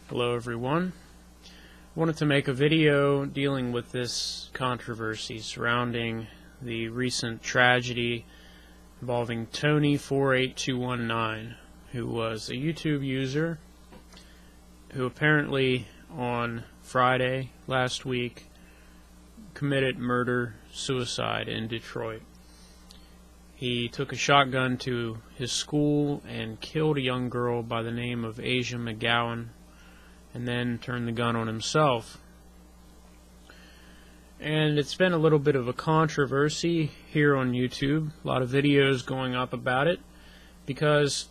Hello everyone. I wanted to make a video dealing with this controversy surrounding the recent tragedy involving Tony48219, who was a YouTube user who apparently on Friday last week committed murder-suicide in Detroit. He took a shotgun to his school and killed a young girl by the name of Asia McGowan, and then turned the gun on himself. And it's been a little bit of a controversy here on YouTube, a lot of videos going up about it, because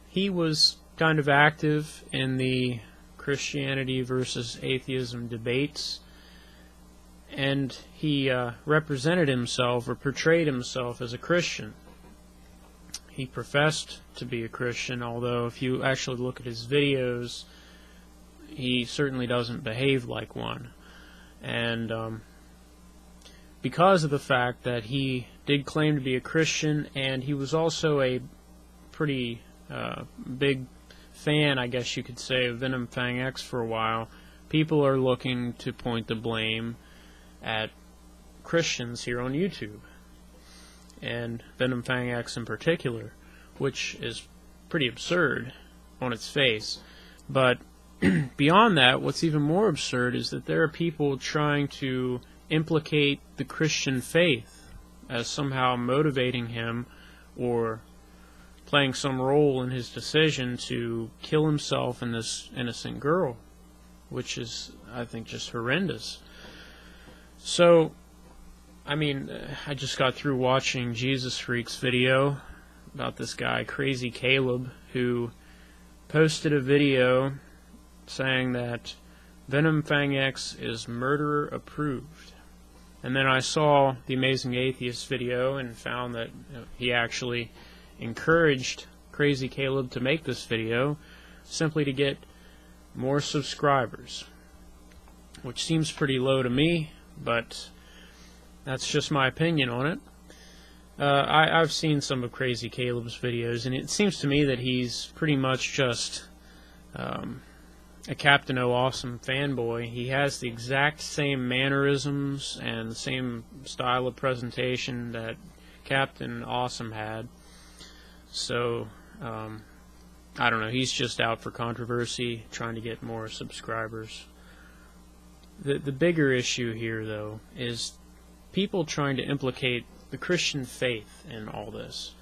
he was kind of active in the Christianity versus atheism debates, and he represented himself or portrayed himself as a Christian. He professed to be a Christian, although if you actually look at his videos, he certainly doesn't behave like one. And because of the fact that he did claim to be a Christian, and he was also a pretty big fan, I guess you could say, of Venom Fang X for a while, people are looking to point the blame at Christians here on YouTube, and Venom Fang X in particular, which is pretty absurd on its face. But beyond that, what's even more absurd is that there are people trying to implicate the Christian faith as somehow motivating him or playing some role in his decision to kill himself and this innocent girl, which is, I think, just horrendous. So, I mean, I just got through watching Jesus Freak's video about this guy, Crazy Caleb, who posted a video saying that Venom Fang X is murderer approved. And then I saw the Amazing Atheist video and found that he actually encouraged Crazy Caleb to make this video simply to get more subscribers, which seems pretty low to me, but that's just my opinion on it. I've seen some of Crazy Caleb's videos, and it seems to me that he's pretty much just a Captain Awesome fanboy. He has the exact same mannerisms and the same style of presentation that Captain Awesome had. So, I don't know, he's just out for controversy, trying to get more subscribers. The bigger issue here, though, is people trying to implicate the Christian faith in all this.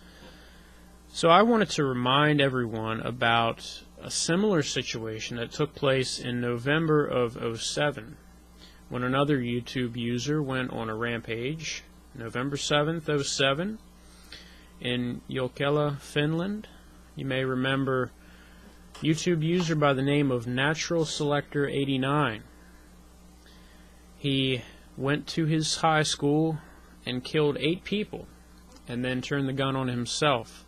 So I wanted to remind everyone about a similar situation that took place in November of '07, when another YouTube user went on a rampage. November 7th, '07, in Jokela, Finland. You may remember YouTube user by the name of NaturalSelector89. He went to his high school and killed 8 people, and then turned the gun on himself.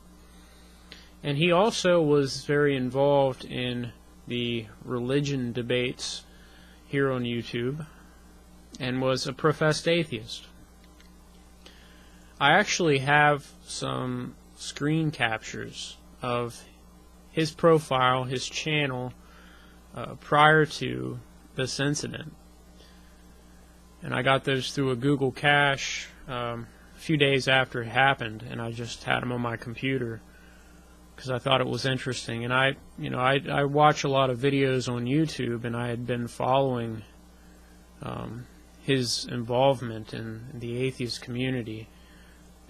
And he also was very involved in the religion debates here on YouTube, and was a professed atheist. I actually have some screen captures of his profile, his channel, prior to this incident. And I got those through a Google cache a few days after it happened, and I just had them on my computer because I thought it was interesting. And I watch a lot of videos on YouTube, and I had been following his involvement in the atheist community.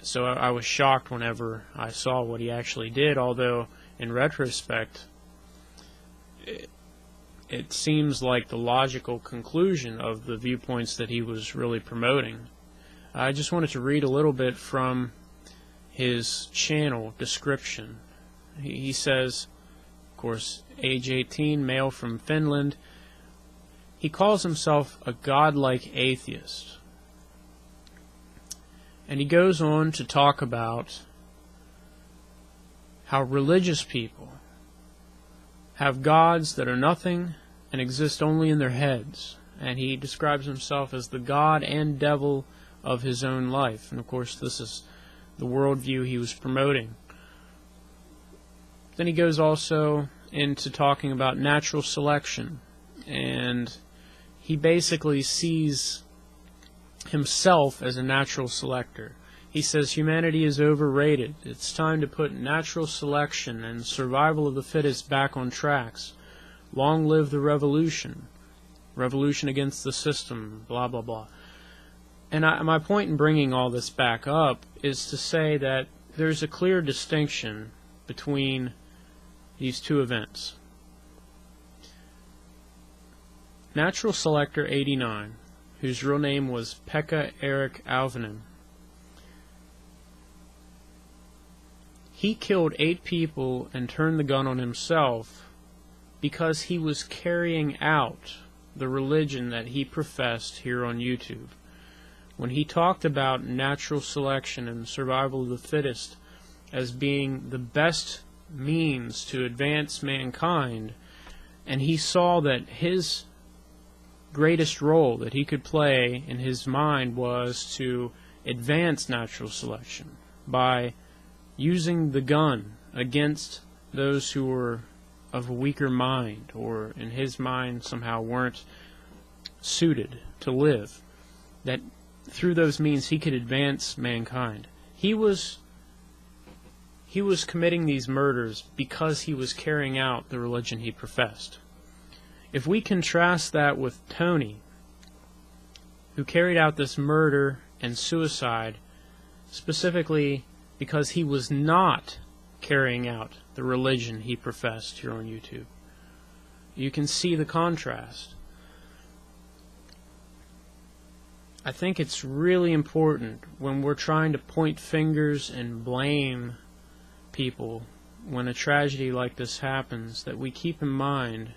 So I was shocked whenever I saw what he actually did, although in retrospect it seems like the logical conclusion of the viewpoints that he was really promoting. I just wanted to read a little bit from his channel description. He says, of course, age 18, male from Finland. He calls himself a godlike atheist. And he goes on to talk about how religious people have gods that are nothing and exist only in their heads. And he describes himself as the god and devil of his own life. And of course, this is the worldview he was promoting. Then he goes also into talking about natural selection, and he basically sees himself as a natural selector. He says humanity is overrated. It's time to put natural selection and survival of the fittest back on tracks. Long live the revolution. Revolution against the system, blah, blah, blah. And my point in bringing all this back up is to say that there's a clear distinction between these two events. NaturalSelector89, whose real name was Pekka Erik Alvinen, he killed 8 people and turned the gun on himself because he was carrying out the religion that he professed here on YouTube. When he talked about natural selection and survival of the fittest as being the best means to advance mankind, and he saw that his greatest role that he could play in his mind was to advance natural selection by using the gun against those who were of a weaker mind, or in his mind somehow weren't suited to live, that through those means he could advance mankind. He was committing these murders because he was carrying out the religion he professed. If we contrast that with Tony, who carried out this murder and suicide specifically because he was not carrying out the religion he professed here on YouTube, you can see the contrast. I think it's really important when we're trying to point fingers and blame people when a tragedy like this happens, that we keep in mind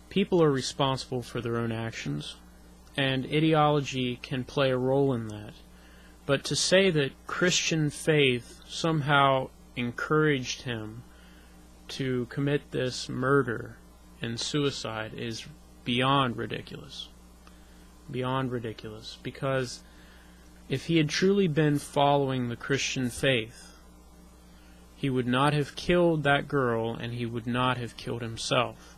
people are responsible for their own actions, and ideology can play a role in that. But to say that Christian faith somehow encouraged him to commit this murder and suicide is beyond ridiculous. Beyond ridiculous. Because if he had truly been following the Christian faith, he would not have killed that girl, and he would not have killed himself.